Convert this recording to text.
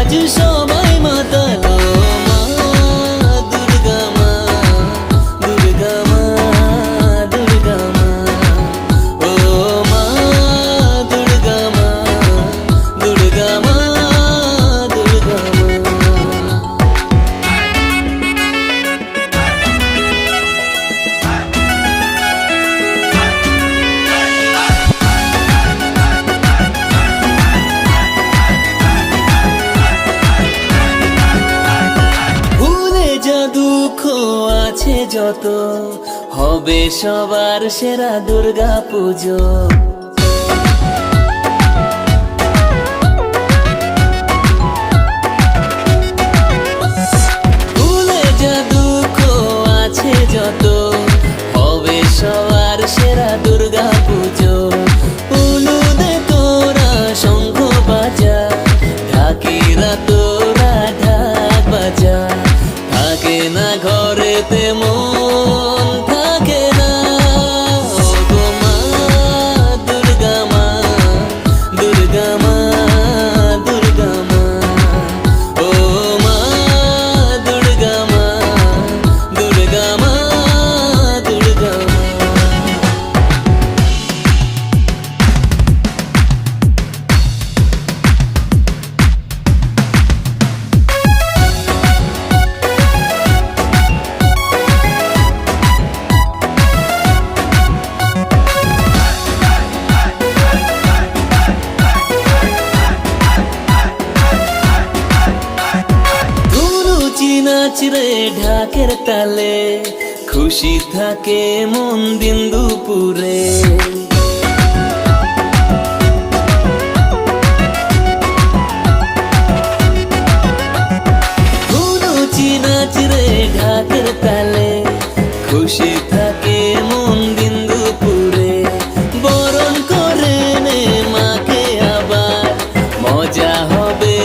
আজ সবাই মাতালো মা দুর্গা মা, দুর্গা মা, দুর্গা মা, ও মা দুর্গা মা, দুর্গা মা, দুর্গা মা। ভুলে যা দুঃখ আছে যত, হবে সবার সেরা দুর্গা পুজো। ভুলে যা দুঃখ আছে যত, হবে সবার সেরা দুর্গা পুজো। উলুদে তোরা শঙ্খ বাজা, ঢাকিরা তোরা ঢাক বাজা। থাকে না ঘরেতে মন, থাকে না ও গো মা দুর্গা মা, দুর্গা মা, দুর্গা মা, ও মা দুর্গা মা, দুর্গা মা, দুর্গা মা। নাচরে ঢাকের তালে, খুশি থাকে মন দিন দুপুরে। গুরুচি নাচরে ঢাকের তালে, খুশি থাকে মন দিন দুপুরে। বরণ করে নে মাকে আবার, মজা হবে